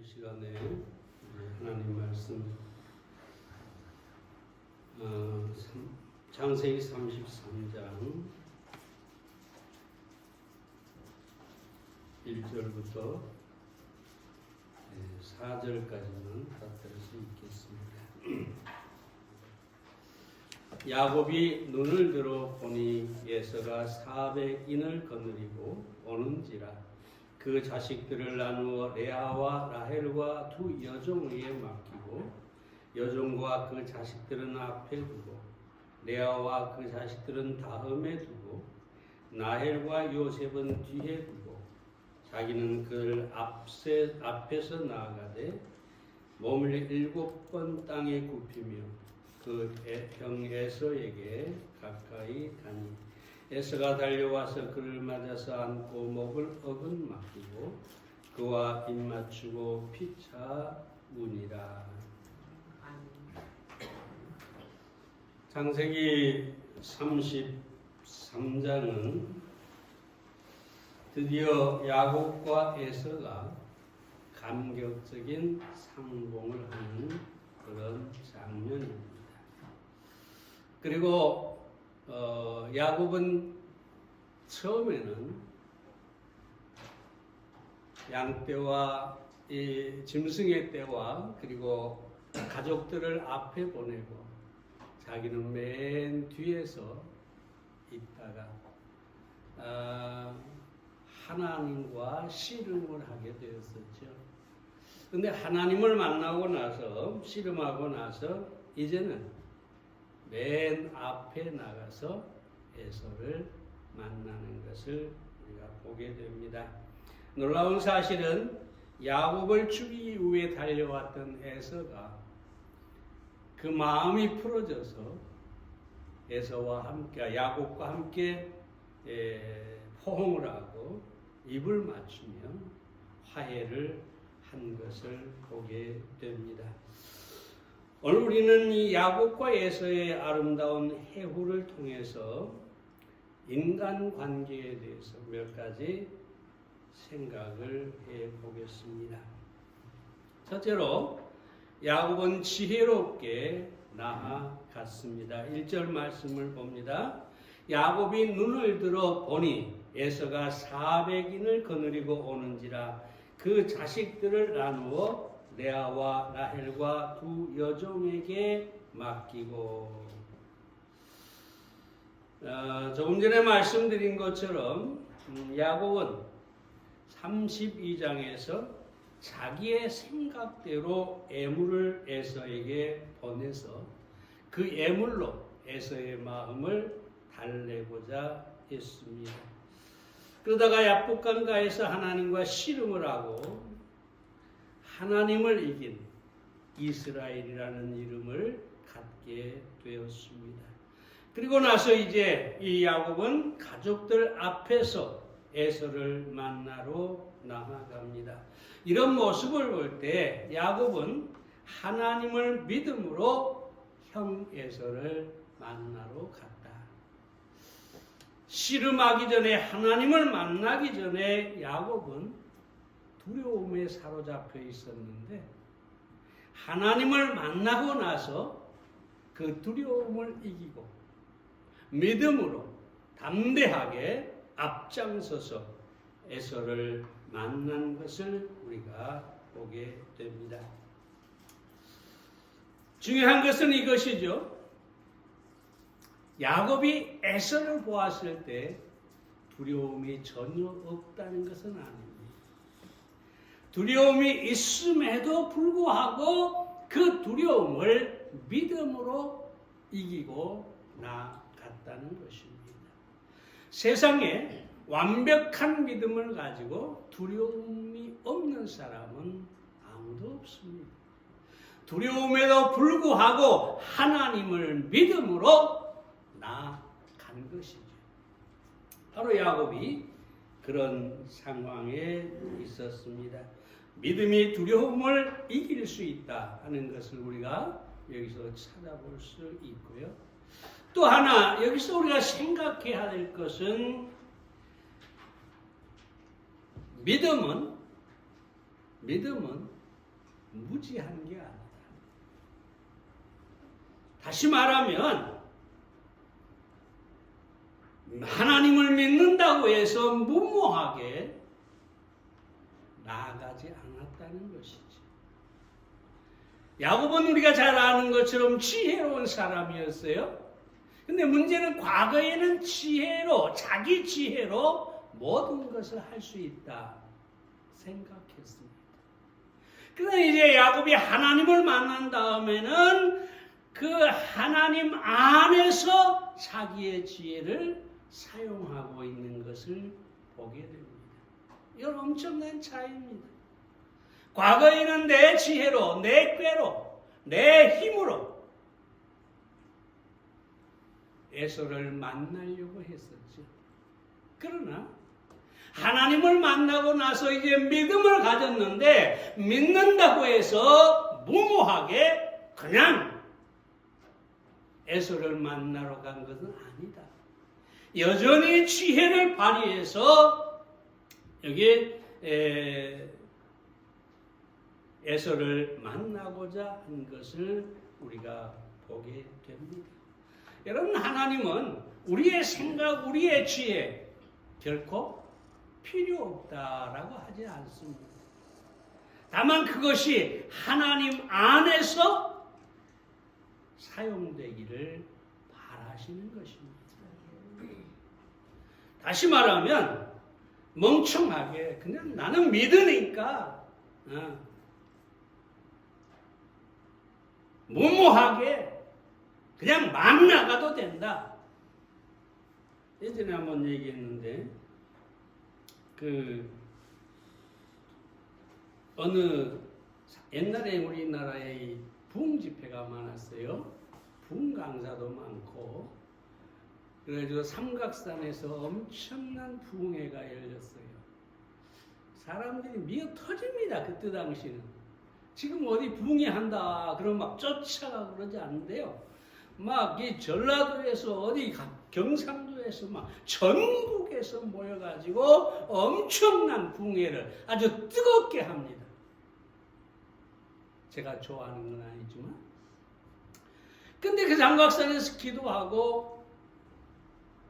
시간에 하나님 말씀 창세기 33장 1절부터 4절까지는 다 들을 수 있겠습니다. 야곱이 눈을 들어 보니 에서가 400인을 거느리고 오는지라 그 자식들을 나누어 레아와 라헬과 두 여종에게 맡기고 여종과 그 자식들은 앞에 두고 레아와 그 자식들은 다음에 두고 라헬과 요셉은 뒤에 두고 자기는 그를 앞에서 나아가되 몸을 7번 땅에 굽히며 그 형 에서에게 가까이 가니 에서가 달려와서 그를 맞아서 안고 목을 어긋 맡기고 그와 입 맞추고 피차 우니라. 창세기 33장은 드디어 야곱과 에서가 감격적인 상봉을 하는 그런 장면입니다. 그리고 야곱은 처음에는 양떼와 이 짐승의 떼와 그리고 가족들을 앞에 보내고 자기는 맨 뒤에서 있다가 하나님과 씨름을 하게 되었었죠. 근데 하나님을 만나고 나서 씨름하고 나서 이제는 맨 앞에 나가서 에서를 만나는 것을 우리가 보게 됩니다. 놀라운 사실은 야곱을 죽이기 위해 달려왔던 에서가 그 마음이 풀어져서 에서와 함께 야곱과 함께 포옹을 하고 입을 맞추며 화해를 한 것을 보게 됩니다. 오늘 우리는 이 야곱과 에서의 아름다운 해후를 통해서 인간관계에 대해서 몇 가지 생각을 해보겠습니다. 첫째로 야곱은 지혜롭게 나아갔습니다. 1절 말씀을 봅니다. 야곱이 눈을 들어 보니 에서가 400인을 거느리고 오는지라 그 자식들을 나누어 레아와 라헬과 두 여종에게 맡기고 조금 전에 말씀드린 것처럼 야곱은 32장에서 자기의 생각대로 애물을 에서에게 보내서 그 애물로 에서의 마음을 달래고자 했습니다. 그러다가 야복강가에서 하나님과 씨름을 하고 하나님을 이긴 이스라엘이라는 이름을 갖게 되었습니다. 그리고 나서 이제 이 야곱은 가족들 앞에서 에서를 만나러 나아갑니다. 이런 모습을 볼 때 야곱은 하나님을 믿음으로 형 에서를 만나러 갔다. 씨름하기 전에 하나님을 만나기 전에 야곱은 두려움에 사로잡혀 있었는데 하나님을 만나고 나서 그 두려움을 이기고 믿음으로 담대하게 앞장서서 에서를 만난 것을 우리가 보게 됩니다. 중요한 것은 이것이죠. 야곱이 에서를 보았을 때 두려움이 전혀 없다는 것은 아닙니다. 두려움이 있음에도 불구하고 그 두려움을 믿음으로 이기고 나아갔다는 것입니다. 세상에 완벽한 믿음을 가지고 두려움이 없는 사람은 아무도 없습니다. 두려움에도 불구하고 하나님을 믿음으로 나아간 것이죠. 바로 야곱이 그런 상황에 있었습니다. 믿음이 두려움을 이길 수 있다 하는 것을 우리가 여기서 찾아볼 수 있고요. 또 하나 여기서 우리가 생각해야 될 것은 믿음은 무지한 게 아니다. 다시 말하면 하나님을 믿는다고 해서 무모하게 나아가지 않았다는 것이지. 야곱은 우리가 잘 아는 것처럼 지혜로운 사람이었어요. 근데 문제는 과거에는 자기 지혜로 모든 것을 할 수 있다 생각했습니다. 그런데 이제 야곱이 하나님을 만난 다음에는 그 하나님 안에서 자기의 지혜를 사용하고 있는 것을 보게 됩니다. 이건 엄청난 차이입니다. 과거에는 내 지혜로, 내 꾀로, 내 힘으로 에서를 만나려고 했었죠. 그러나 하나님을 만나고 나서 이제 믿음을 가졌는데 믿는다고 해서 무모하게 그냥 에서를 만나러 간 것은 아니다. 여전히 지혜를 발휘해서 여기 에서를 만나고자 한 것을 우리가 보게 됩니다. 여러분, 하나님은 우리의 생각, 우리의 지혜 결코 필요 없다라고 하지 않습니다. 다만 그것이 하나님 안에서 사용되기를 바라시는 것입니다. 다시 말하면 멍청하게 그냥 나는 믿으니까 무모하게 그냥 막 나가도 된다. 예전에 한번 얘기했는데 어느 옛날에 우리나라에 부흥 집회가 많았어요. 부흥 강사도 많고 그래가지고 삼각산에서 엄청난 부흥회가 열렸어요. 사람들이 미어 터집니다. 그때 당시는. 지금 어디 부흥회 한다 그러면 막 쫓아가고 그러지 않는데요. 막 이 전라도에서 어디 경상도에서 막 전국에서 모여가지고 엄청난 부흥회를 아주 뜨겁게 합니다. 제가 좋아하는 건 아니지만. 근데 그 장각산에서 기도하고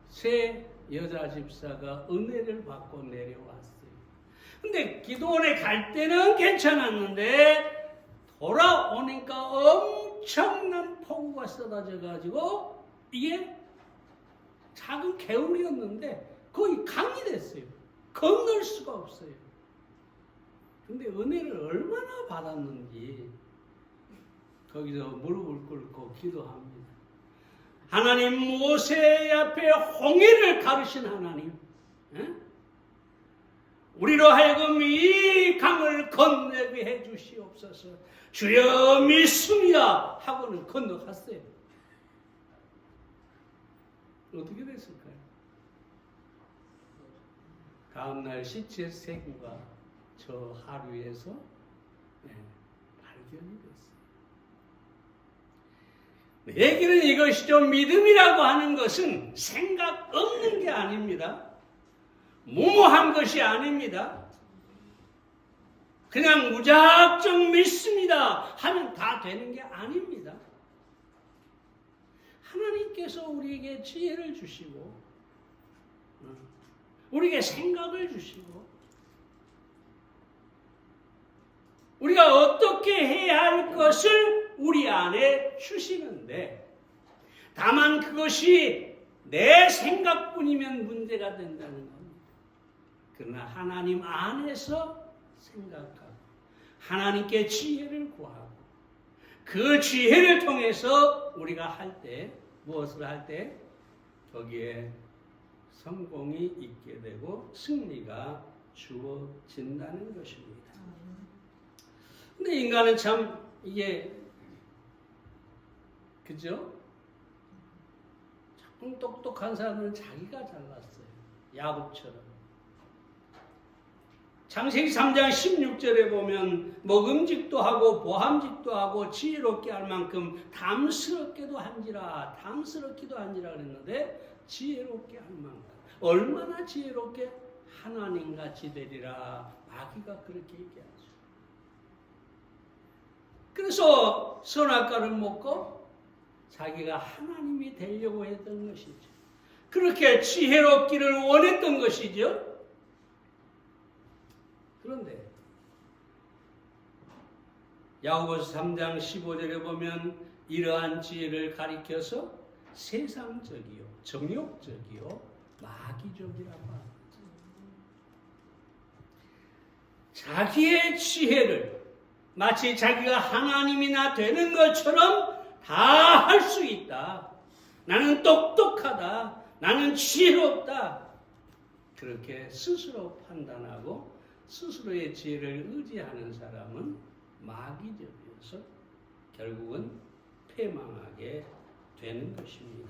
새 여자 집사가 은혜를 받고 내려왔어요. 근데 기도원에 갈 때는 괜찮았는데 돌아오니까 엄청난 폭우가 쏟아져 가지고 이게 작은 개울이었는데 거의 강이 됐어요. 건널 수가 없어요. 근데 은혜를 얼마나 받았는지 거기서 무릎을 꿇고 기도합니다. 하나님, 모세 앞에 홍해를 가르신 하나님, 우리로 하여금 이 강을 건너게 해주시옵소서. 주여 믿습니다 하고는 건너갔어요. 어떻게 됐을까요? 다음날 시체 세구가 저 하류에서 발견이 됐어요. 얘기는 이것이죠. 믿음이라고 하는 것은 생각 없는 게 아닙니다. 무모한 것이 아닙니다. 그냥 무작정 믿습니다 하면 다 되는 게 아닙니다. 하나님께서 우리에게 지혜를 주시고 우리에게 생각을 주시고 우리가 어떻게 해야 할 것을 우리 안에 주시는데 다만 그것이 내 생각뿐이면 문제가 된다는 겁니다. 그러나 하나님 안에서 생각하고 하나님께 지혜를 구하고 그 지혜를 통해서 우리가 할 때 무엇을 할 때 거기에 성공이 있게 되고 승리가 주어진다는 것입니다. 근데 인간은 참 이게 그죠? 참 똑똑한 사람은 자기가 잘났어요. 야곱처럼. 창세기 3장 16절에 보면 먹음직도 하고 보함직도 하고 지혜롭게 할 만큼 담스럽기도 한지라 그랬는데 지혜롭게 할 만큼 얼마나 지혜롭게 하나님같이 되리라 마귀가 그렇게 얘기하죠. 그래서 선악과를 먹고 자기가 하나님이 되려고 했던 것이죠. 그렇게 지혜롭기를 원했던 것이죠. 그런데 야고보서 3장 15절에 보면 이러한 지혜를 가리켜서 세상적이요, 정욕적이요, 마귀적이라고 합니다. 자기의 지혜를 마치 자기가 하나님이나 되는 것처럼 다 할 수 있다. 나는 똑똑하다. 나는 지혜롭다. 그렇게 스스로 판단하고 스스로의 지혜를 의지하는 사람은 마귀적이어서 결국은 패망하게 되는 것입니다.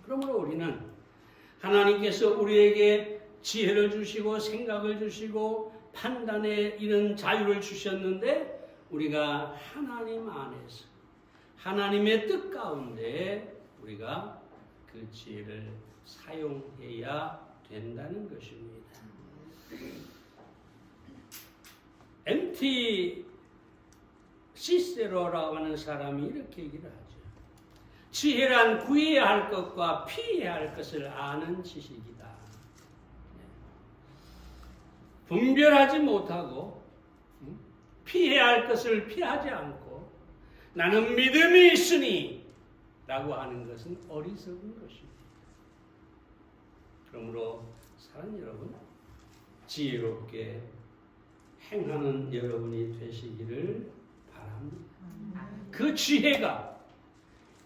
그러므로 우리는 하나님께서 우리에게 지혜를 주시고 생각을 주시고 판단의 이런 자유를 주셨는데 우리가 하나님 안에서 하나님의 뜻 가운데 우리가 그 지혜를 사용해야 된다는 것입니다. MT 시세로라고 하는 사람이 이렇게 얘기를 하죠. 지혜란 구해야 할 것과 피해야 할 것을 아는 지식이다. 분별하지 못하고 피해야 할 것을 피하지 않고 나는 믿음이 있으니 라고 하는 것은 어리석은 것입니다. 그러므로 사랑하는 여러분, 지혜롭게 행하는 여러분이 되시기를 바랍니다. 그 지혜가,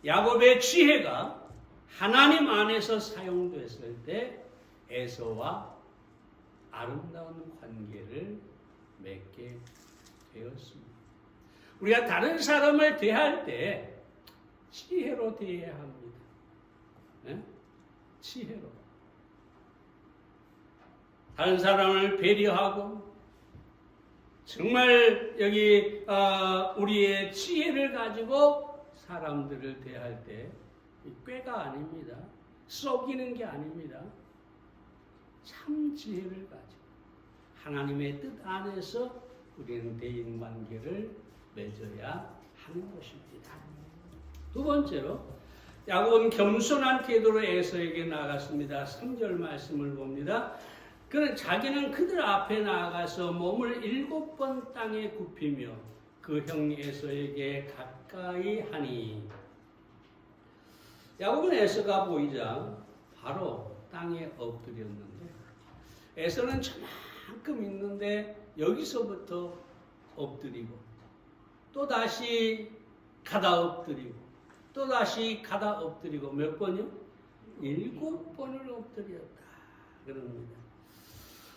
야곱의 지혜가 하나님 안에서 사용됐을 때 에서와 아름다운 관계를 맺게 되었습니다. 우리가 다른 사람을 대할 때 지혜로 대해야 합니다. 네? 지혜로. 다른 사람을 배려하고 정말 여기 우리의 지혜를 가지고 사람들을 대할 때 꾀가 아닙니다. 속이는 게 아닙니다. 참 지혜를 가지고 하나님의 뜻 안에서 우리는 대인관계를 맺어야 하는 것입니다. 두 번째로 야곱은 겸손한 태도로 에서에게 나아갔습니다. 3절 말씀을 봅니다. 그는 자기는 그들 앞에 나아가서 몸을 7번 땅에 굽히며 그 형 에서에게 가까이 하니 야곱은 에서가 보이자 바로 땅에 엎드렸는데 에서는 저만큼 있는데 여기서부터 엎드리고 또 다시 가다 엎드리고 또 다시 가다 엎드리고 몇 번이요? 7번을 엎드렸다 그럽니다.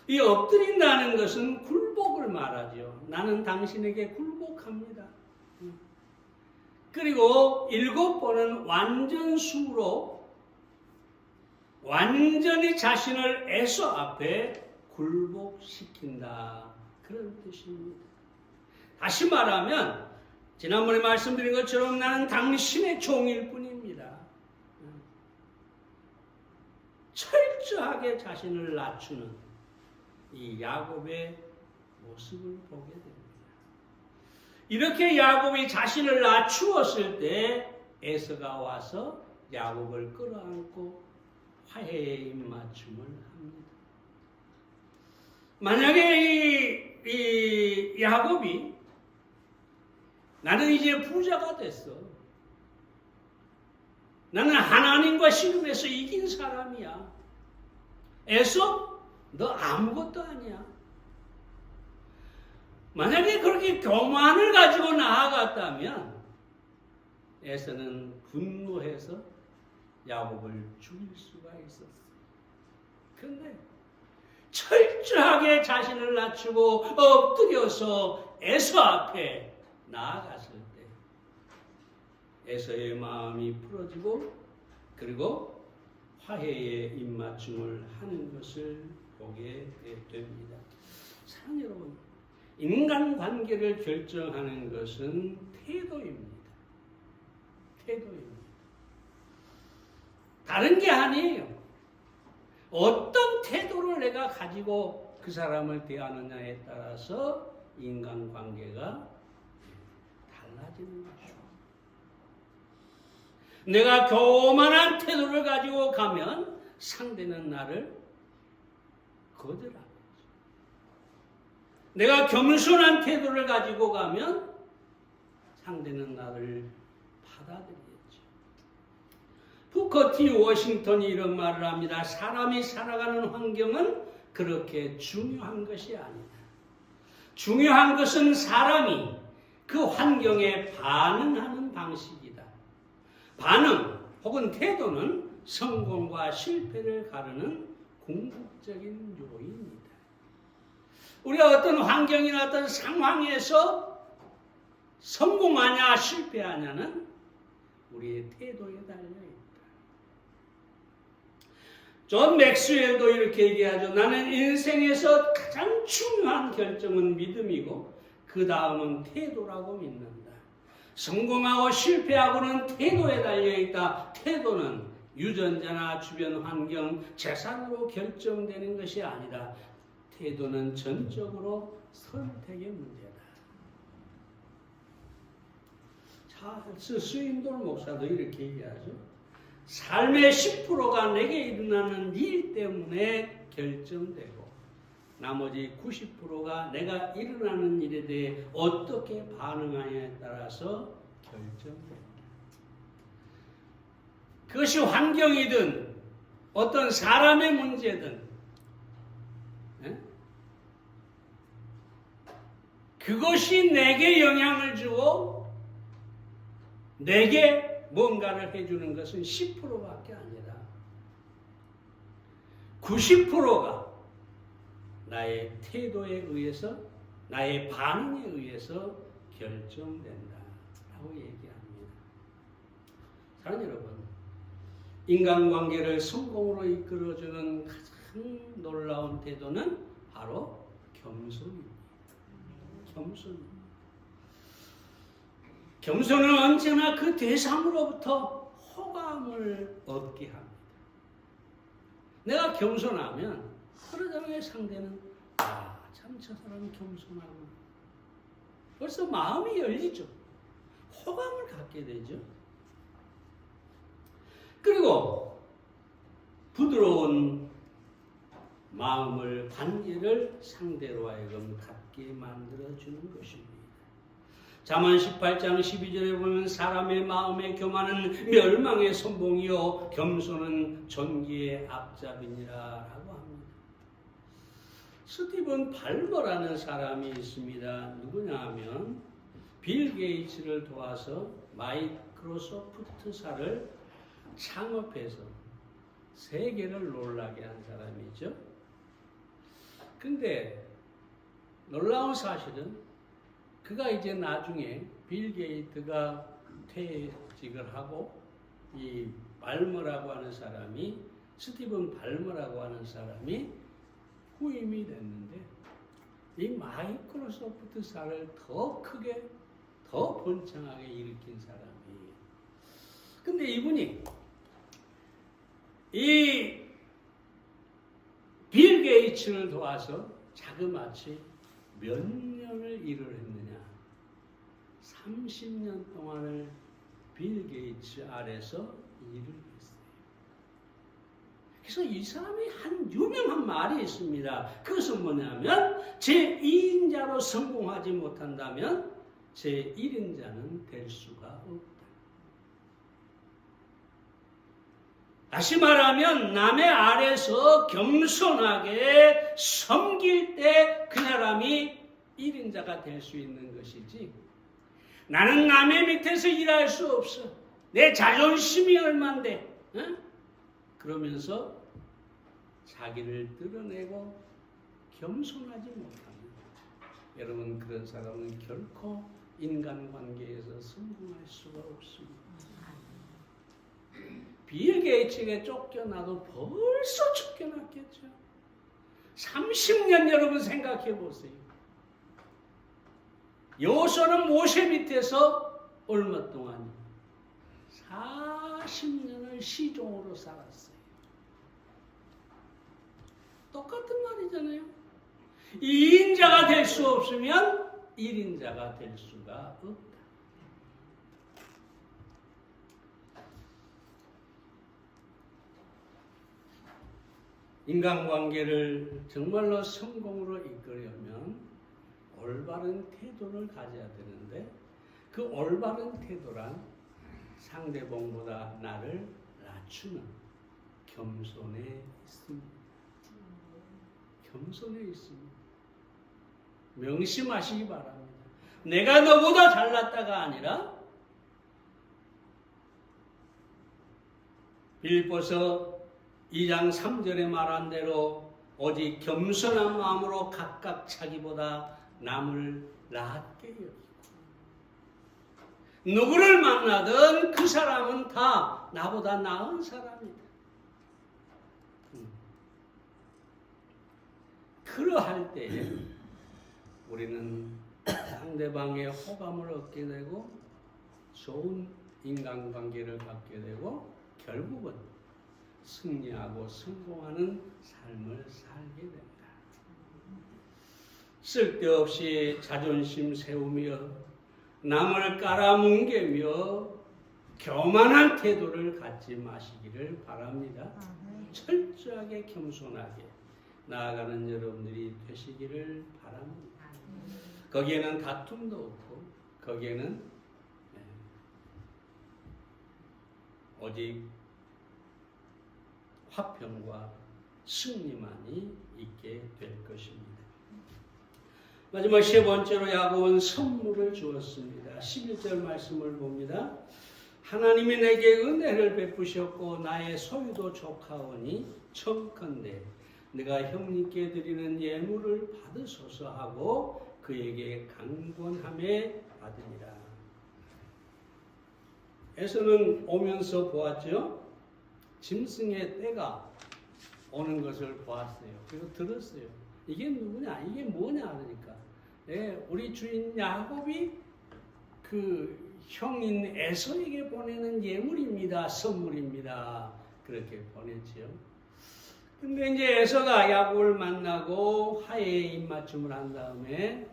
이 엎드린다는 것은 굴복을 말하죠. 나는 당신에게 굴복합니다. 그리고 7번은 완전수로 완전히 자신을 에서 앞에 굴복시킨다. 그런 뜻입니다. 다시 말하면 지난번에 말씀드린 것처럼 나는 당신의 종일 뿐입니다. 철저하게 자신을 낮추는 이 야곱의 모습을 보게 됩니다. 이렇게 야곱이 자신을 낮추었을 때 에서가 와서 야곱을 끌어안고 화해의 입맞춤을 합니다. 만약에 이 야곱이 나는 이제 부자가 됐어. 나는 하나님과 씨름해서 이긴 사람이야. 에서 너 아무것도 아니야. 만약에 그렇게 교만을 가지고 나아갔다면 에서는 분노해서 야곱을 죽일 수가 있었어. 그런데 철저하게 자신을 낮추고 엎드려서 에서 앞에 나아갔을 때 에서의 마음이 풀어지고 그리고 화해의 입맞춤을 하는 것을 보게 됩니다. 사랑하는 여러분, 인간관계를 결정하는 것은 태도입니다. 태도입니다. 다른 게 아니에요. 어떤 태도를 내가 가지고 그 사람을 대하느냐에 따라서 인간관계가 달라지는 것이죠. 내가 교만한 태도를 가지고 가면 상대는 나를 거절하고, 내가 겸손한 태도를 가지고 가면 상대는 나를 받아들이겠죠. 부커 T 워싱턴이 이런 말을 합니다. 사람이 살아가는 환경은 그렇게 중요한 것이 아니다. 중요한 것은 사람이 그 환경에 반응하는 방식이다. 반응 혹은 태도는 성공과 실패를 가르는 궁극적인 요인입니다. 우리가 어떤 환경이나 어떤 상황에서 성공하냐 실패하냐는 우리의 태도에 달려있다. 존 맥스웰도 이렇게 얘기하죠. 나는 인생에서 가장 중요한 결정은 믿음이고 그 다음은 태도라고 믿는다. 성공하고 실패하고는 태도에 달려있다. 태도는 유전자나 주변 환경, 재산으로 결정되는 것이 아니라 태도는 전적으로 선택의 문제다. 찰스 스윈돌 목사도 이렇게 얘기하죠. 삶의 10%가 내게 일어나는 일 때문에 결정되고 나머지 90%가 내가 일어나는 일에 대해 어떻게 반응하냐에 따라서 결정된다. 그것이 환경이든 어떤 사람의 문제든 그것이 내게 영향을 주고 내게 뭔가를 해주는 것은 10%밖에 아니라 90%가 나의 태도에 의해서, 나의 반응에 의해서 결정된다라고 얘기합니다. 사랑하는 여러분, 인간관계를 성공으로 이끌어주는 가장 놀라운 태도는 바로 겸손입니다. 겸손은 언제나 그 대상으로부터 호감을 얻게 합니다. 내가 겸손하면 그러잖아요. 상대는 참 저 사람 겸손하고 벌써 마음이 열리죠. 호감을 갖게 되죠. 그리고 부드러운 마음을, 관계를 상대로 하여금 갖게 만들어주는 것입니다. 잠언 18장 12절에 보면 사람의 마음의 교만은 멸망의 선봉이요 겸손은 존귀의 앞잡이니라 라고 합니다. 스티븐 발머라는 사람이 있습니다. 누구냐 하면 빌 게이츠를 도와서 마이크로소프트사를 창업해서 세계를 놀라게 한 사람이죠. 근데 놀라운 사실은 그가 이제 나중에 빌 게이츠가 퇴직을 하고 이 발머라고 하는 사람이, 스티븐 발머라고 하는 사람이 후임이 됐는데 이 마이크로소프트사를 더 크게, 더 번창하게 일으킨 사람이. 근데 이분이 이 빌 게이츠를 도와서 자그마치 몇 년을 일을 했느냐? 30년 동안을 빌 게이츠 아래서 일을 했어요. 그래서 이 사람이 한 유명한 말이 있습니다. 그것은 뭐냐면 제2인자로 성공하지 못한다면 제1인자는 될 수가 없다. 다시 말하면 남의 아래서 겸손하게 섬길 때 그 사람이 1인자가 될 수 있는 것이지, 나는 남의 밑에서 일할 수 없어, 내 자존심이 얼만데, 그러면서 자기를 드러내고 겸손하지 못합니다. 여러분, 그런 사람은 결코 인간관계에서 성공할 수가 없습니다. 빌 게이츠에게 쫓겨나도 벌써 쫓겨났겠죠. 30년 여러분 생각해 보세요. 여호수아는 모세 밑에서 얼마 동안? 40년을 시종으로 살았어요. 똑같은 말이잖아요. 2인자가 될 수 없으면 1인자가 될 수가 없다. 인간관계를 정말로 성공으로 이끌려면 올바른 태도를 가져야 되는데 그 올바른 태도란 상대방보다 나를 낮추는 겸손에 있습니다. 겸손에 있습니다. 명심하시기 바랍니다. 내가 너보다 잘났다가 아니라 빌립보서 2장 3절에 말한 대로 오직 겸손한 마음으로 각각 자기보다 남을 낮게 여기고 누구를 만나든 그 사람은 다 나보다 나은 사람이다. 그러할 때에 우리는 상대방의 호감을 얻게 되고 좋은 인간관계를 갖게 되고 결국은 승리하고 성공하는 삶을 살게 됩니다. 쓸데없이 자존심 세우며 남을 깔아뭉개며 교만한 태도를 갖지 마시기를 바랍니다. 철저하게 겸손하게 나아가는 여러분들이 되시기를 바랍니다. 거기에는 다툼도 없고 거기에는 오직 화평과 승리만이 있게 될 것입니다. 마지막 세 번째로 야곱은 선물을 주었습니다. 11절 말씀을 봅니다. 하나님이 내게 은혜를 베푸셨고 나의 소유도 족하오니 청컨대 내가 형님께 드리는 예물을 받으소서 하고 그에게 강권함에 받으니라. 에서는 오면서 보았죠. 짐승의 때가 오는 것을 보았어요. 그리고 들었어요. 이게 누구냐? 이게 뭐냐? 그러니까 우리 주인 야곱이 그 형인 에서에게 보내는 예물입니다. 선물입니다. 그렇게 보냈지요. 근데 이제 에서가 야곱을 만나고 화해의 입맞춤을 한 다음에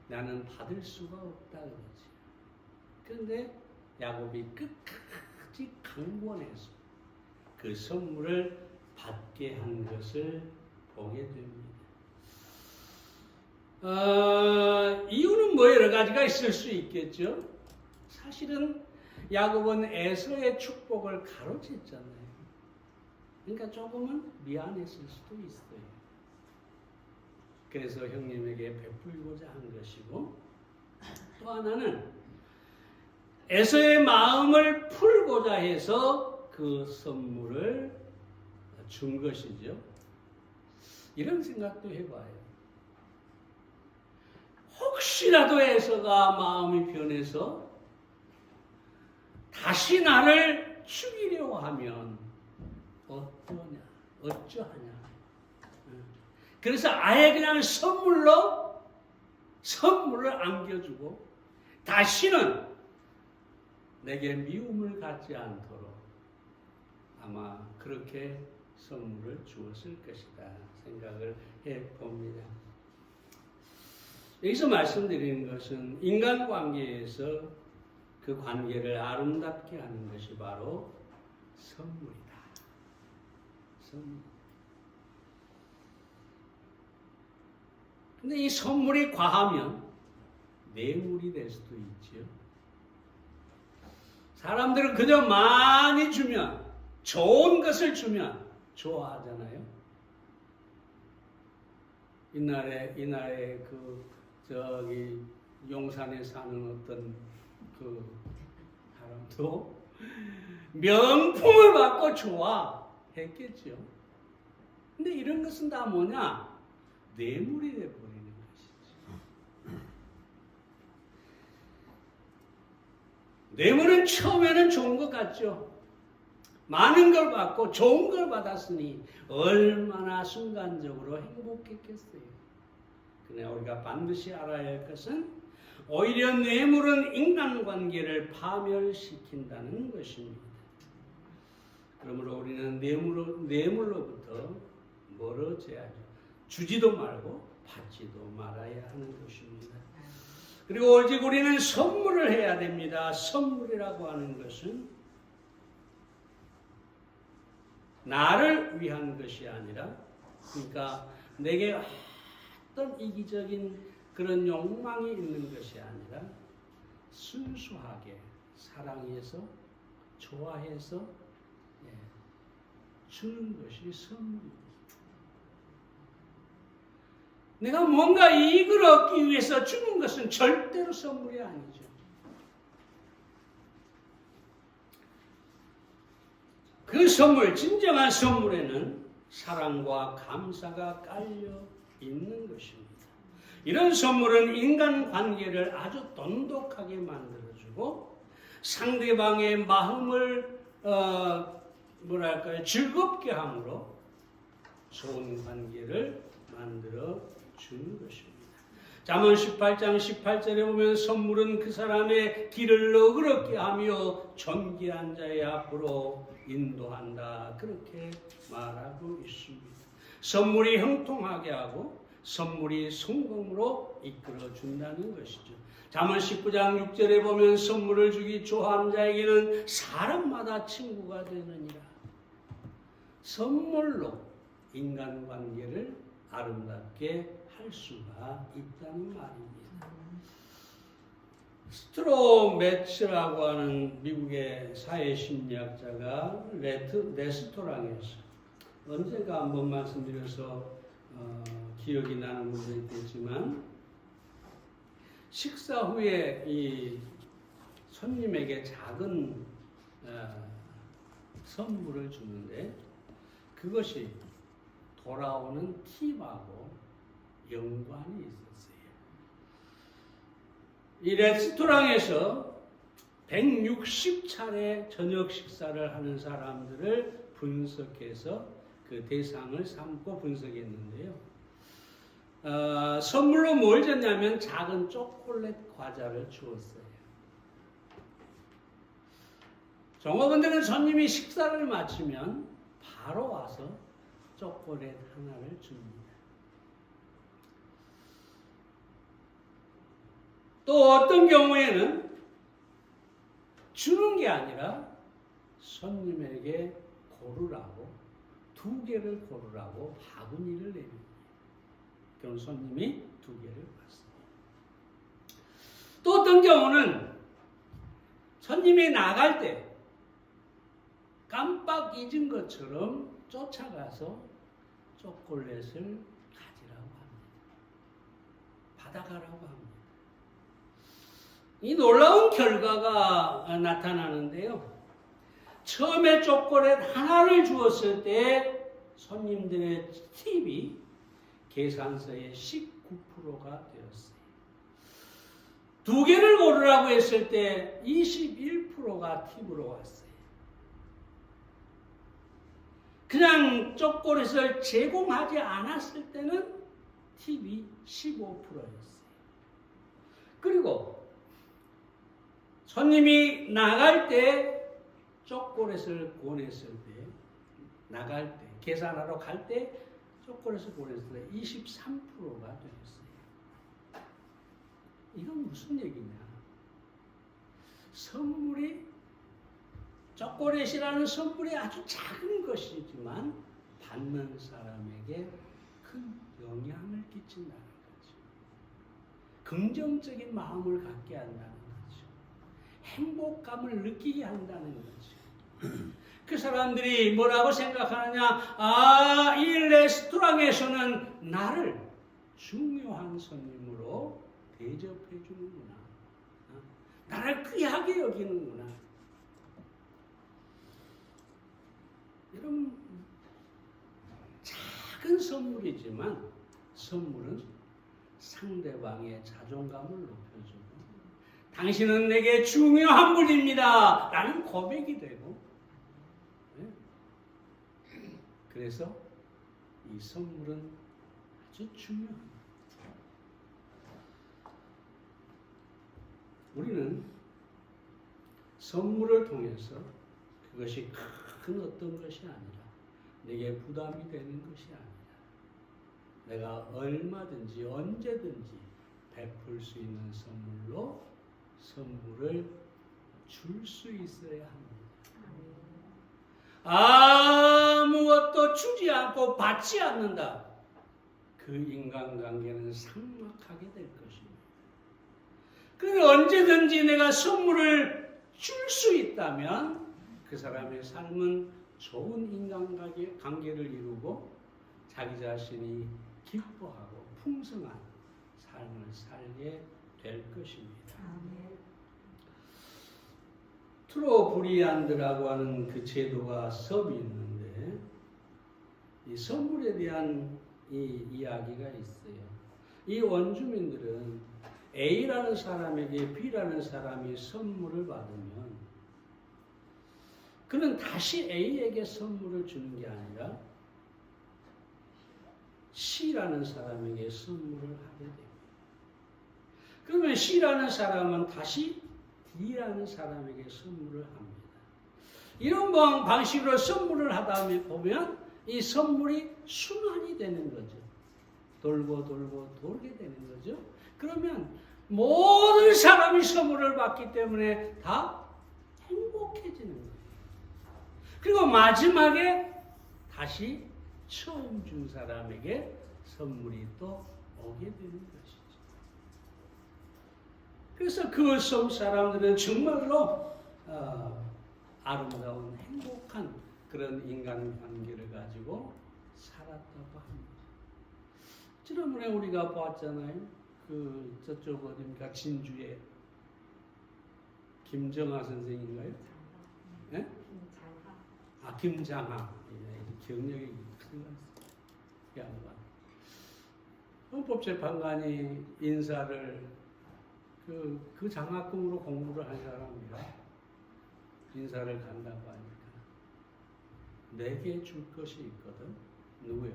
나는 받을 수가 없다 그러지. 그런데 야곱이 끝까지 강권해서 그 선물을 받게 한 것을 보게 됩니다. 이유는 뭐 여러 가지가 있을 수 있겠죠. 사실은 야곱은 에서의 축복을 가로챘잖아요. 그러니까 조금은 미안했을 수도 있어요. 그래서 형님에게 베풀고자 한 것이고 또 하나는 에서의 마음을 풀고자 해서 그 선물을 준 것이죠. 이런 생각도 해봐요. 혹시라도 에서가 마음이 변해서 다시 나를 죽이려고 하면 어떠냐, 어쩌하냐. 그래서 아예 그냥 선물을 안겨주고 다시는 내게 미움을 갖지 않도록 아마 그렇게 선물을 주었을 것이다 생각을 해봅니다. 여기서 말씀드리는 것은 인간관계에서 그 관계를 아름답게 하는 것이 바로 선물이다. 선물. 근데 이 선물이 과하면 뇌물이 될 수도 있지요. 사람들은 그저 많이 주면, 좋은 것을 주면 좋아하잖아요. 이날에 용산에 사는 어떤 그 사람도 명품을 받고 좋아했겠죠. 근데 이런 것은 다 뭐냐? 뇌물이 되어버리는 것이죠. 뇌물은 처음에는 좋은 것 같죠. 많은 걸 받고 좋은 걸 받았으니 얼마나 순간적으로 행복했겠어요. 그러나 우리가 반드시 알아야 할 것은 오히려 뇌물은 인간관계를 파멸시킨다는 것입니다. 그러므로 우리는 뇌물로부터 멀어져야죠. 주지도 말고 받지도 말아야 하는 것입니다. 그리고 오직 우리는 선물을 해야 됩니다. 선물이라고 하는 것은 나를 위한 것이 아니라, 그러니까 내게 어떤 이기적인 그런 욕망이 있는 것이 아니라 순수하게 사랑해서 좋아해서 주는 것이 선물입니다. 내가 뭔가 이익을 얻기 위해서 주는 것은 절대로 선물이 아니죠. 그 선물, 진정한 선물에는 사랑과 감사가 깔려 있는 것입니다. 이런 선물은 인간관계를 아주 돈독하게 만들어주고 상대방의 마음을 즐겁게 함으로 좋은 관계를 만들어 주는 것입니다. 잠언 18장 18절에 보면 선물은 그 사람의 길을 너그럽게 하며 존귀한 자의 앞으로 인도한다. 그렇게 말하고 있습니다. 선물이 형통하게 하고 선물이 성공으로 이끌어 준다는 것이죠. 잠언 19장 6절에 보면 선물을 주기 좋아하는 자에게는 사람마다 친구가 되느니라. 선물로 인간관계를 아름답게 할 수가 있다는 말입니다. 스트로매츠라고 하는 미국의 사회심리학자가 레스토랑에서 언젠가 한번 말씀드려서 기억이 나는 분도 있겠지만 식사 후에 이 손님에게 작은 선물을 주는데 그것이 돌아오는 팁하고 연관이 있었어요. 이 레스토랑에서 160차례 저녁 식사를 하는 사람들을 분석해서 그 대상을 삼고 분석했는데요. 선물로 뭘 줬냐면 작은 초콜릿 과자를 주었어요. 종업원들은 손님이 식사를 마치면 바로 와서 초콜릿 하나를 줍니다. 또 어떤 경우에는 주는 게 아니라 손님에게 고르라고 2개를 고르라고 바구니를 내립니다. 그럼 손님이 2개를 받습니다. 또 어떤 경우는 손님이 나갈 때 깜빡 잊은 것처럼 쫓아가서 초콜릿을 가지라고 합니다. 받아가라고 합니다. 이 놀라운 결과가 나타나는데요. 처음에 초콜릿 하나를 주었을 때 손님들의 팁이 계산서의 19%가 되었어요. 2개를 고르라고 했을 때 21%가 팁으로 왔어요. 그냥 초콜릿을 제공하지 않았을 때는 팁이 15%였어요. 그리고 손님이 나갈 때 초콜릿을 보냈을 때, 나갈 때, 계산하러 갈 때 초콜릿을 보냈을 때 23%가 되었어요. 이건 무슨 얘기냐? 선물이, 초콜릿이라는 선물이 아주 작은 것이지만 받는 사람에게 큰 영향을 끼친다는 거죠. 긍정적인 마음을 갖게 한다는 거죠. 행복감을 느끼게 한다는 거죠. 그 사람들이 뭐라고 생각하느냐? 이 레스토랑에서는 나를 중요한 손님으로 대접해 주는구나. 나를 귀하게 여기는구나. 이런 작은 선물이지만 선물은 상대방의 자존감을 높여주고 당신은 내게 중요한 분입니다 라는 고백이 되고 그래서 이 선물은 아주 중요합니다. 우리는 선물을 통해서 그것이 큰 어떤 것이 아니라 내게 부담이 되는 것이 아니라 내가 얼마든지 언제든지 베풀 수 있는 선물로 선물을 줄 수 있어야 합니다. 아무것도 주지 않고 받지 않는다. 그 인간관계는 삭막하게 될 것입니다. 그래서 언제든지 내가 선물을 줄 수 있다면 그 사람의 삶은 좋은 인간관계를 이루고 자기 자신이 기뻐하고 풍성한 삶을 살게 될 것입니다. 트로브리안드라고 하는 그 제도가 섬이 있는데 이 선물에 대한 이 이야기가 있어요. 이 원주민들은 A라는 사람에게 B라는 사람이 선물을 받으면 그는 다시 A에게 선물을 주는 게 아니라 C라는 사람에게 선물을 하게 됩니다. 그러면 C라는 사람은 다시 D라는 사람에게 선물을 합니다. 이런 방식으로 선물을 하다 보면 이 선물이 순환이 되는 거죠. 돌고 돌고 돌게 되는 거죠. 그러면 모든 사람이 선물을 받기 때문에 다 행복해지는 거예요. 그리고 마지막에 다시 처음 준 사람에게 선물이 또 오게 되는 것이죠. 그래서 그 섬 사람들은 정말로 아름다운 행복한 그런 인간관계를 가지고 살았다고 합니다. 지난번에 우리가 봤잖아요. 그 저쪽 어디입니까? 진주에 김정하 선생인가요? 네? 김장하. 경력이 큰 양반. 헌법재판관이 인사를 그 장학금으로 공부를 한 사람이라 인사를 간다고 하니까 내게 줄 것이 있거든. 누구요?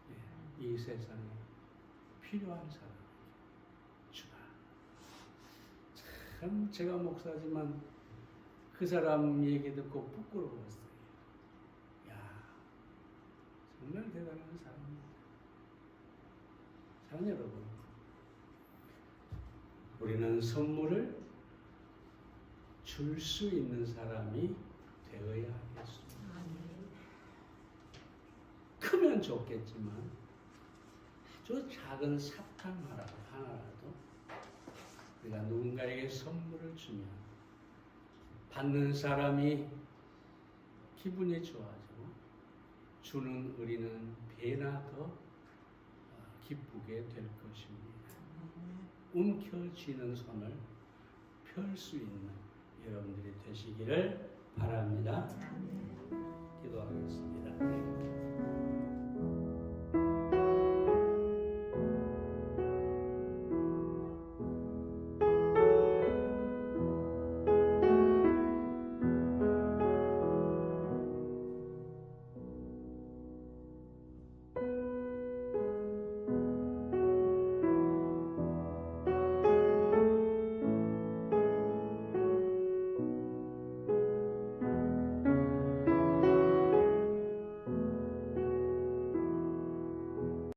네, 이 세상에 필요한 사람 주라. 참 제가 목사지만 그 사람 얘기 듣고 부끄러웠어요. 야, 정말 대단한 사람입니다. 자, 여러분, 우리는 선물을 줄 수 있는 사람이 되어야 하겠습니다. 크면 좋겠지만 아주 작은 사탕 하나라도 우리가 누군가에게 선물을 주면 받는 사람이 기분이 좋아지고 주는 우리는 배나 더 기쁘게 될 것입니다. 움켜쥐는 손을 펼 수 있는 여러분들이 되시기를 바랍니다. 기도하겠습니다.